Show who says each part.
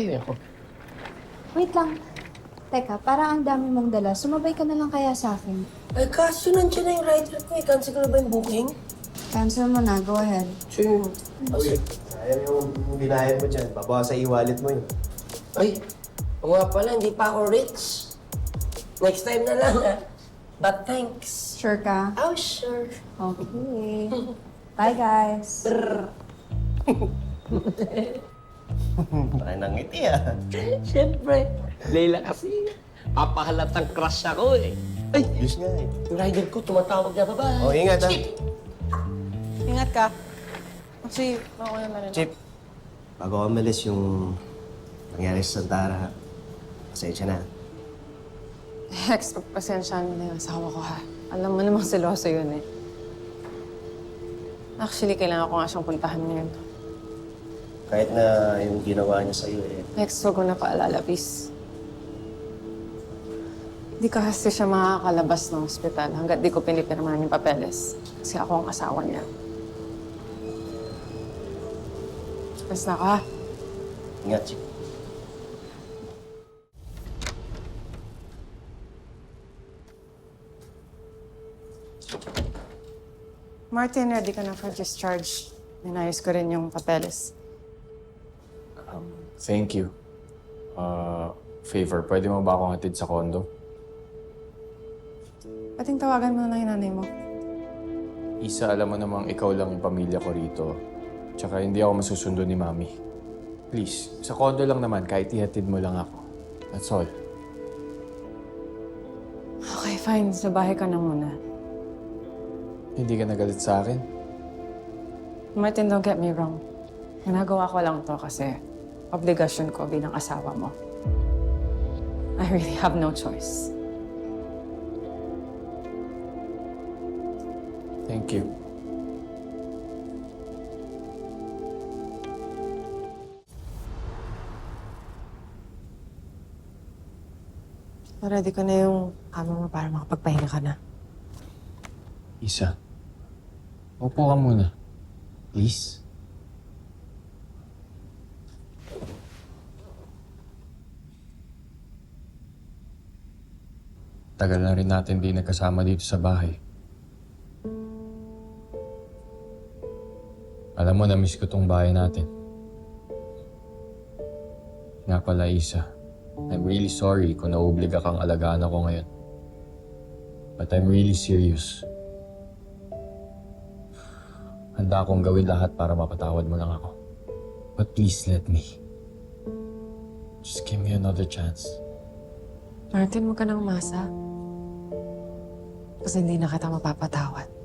Speaker 1: Ay, ako.
Speaker 2: Wait lang. Teka, parang ang dami mong dala. Sumabay ka na lang kaya sa akin.
Speaker 3: Ay, kaso nandiyan na yung rider ko eh. Cancel ko na ba yung booking?
Speaker 2: Cancel mo na. Go ahead.
Speaker 3: Sure.
Speaker 4: Uy, sayang yung binayad mo dyan. Babasa sa e-wallet mo yun.
Speaker 3: Ay, o nga pala, hindi pa ako rich. Next time na lang ah. But thanks.
Speaker 2: Sure ka?
Speaker 3: Oh, sure.
Speaker 2: Okay. Bye, guys.
Speaker 4: Tayo nang ngiti ah.
Speaker 1: Siyempre. Leila kasi. Papahalatang crush ako eh. Ay,
Speaker 4: Diyos nga eh.
Speaker 3: Yung rider ko, tumatawag na baba.
Speaker 4: Oh, ingat ah.
Speaker 5: Ingat ka. Kasi, mauna na rin.
Speaker 4: Chip, bago ako umalis yung nangyari sa Santara, pasensya na.
Speaker 5: Hex, pagpasensyahan mo na yung asawa ko, ha? Alam mo namang seloso yun, eh. Actually, kailangan ko nga siyang puntahan ngayon.
Speaker 4: Kahit na yung ginawa niya sa'yo eh.
Speaker 5: Hex, huwag ko na paalala, please. Di ka kasi siya makakalabas ng ospital hanggat di ko pinipirmahan yung papeles. Kasi ako ang asawa niya. Basta ka.
Speaker 4: Ingat, Chip.
Speaker 5: Martin, ready ka na for discharge. Ninayos ko rin yung papeles.
Speaker 6: Thank you. Favor, pwede mo ba akong hatid sa condo?
Speaker 5: Pating tawagan mo na lang yung nanay mo.
Speaker 6: Isa, alam mo namang ikaw lang yung pamilya ko rito. Tsaka hindi ako masusundo ni Mami. Please, sa condo lang naman, kahit ihatid mo lang ako. That's all.
Speaker 5: Okay, fine. Sa bahay ka na muna.
Speaker 6: Hindi ka nagalit sa akin?
Speaker 5: Martin, don't get me wrong. Ginagawa ko lang to kasi obligasyon ko bilang asawa mo. I really have no choice.
Speaker 6: Thank you.
Speaker 5: Ready ko na yung kama mo para makapagpahinga ka na.
Speaker 6: Isa, upo ka muna. Please. Tagal na rin natin di nagkasama dito sa bahay. Alam mo, na-miss ko tong bahay natin. Nga pala, Isa. I'm really sorry kung nauobliga kang alagaan ako ngayon. But I'm really serious. Handa akong gawin lahat para mapatawad mo lang ako. But please let me. Just give me another chance.
Speaker 5: Martin, huwag ka nang umasa. Kasi hindi na kita mapapatawad.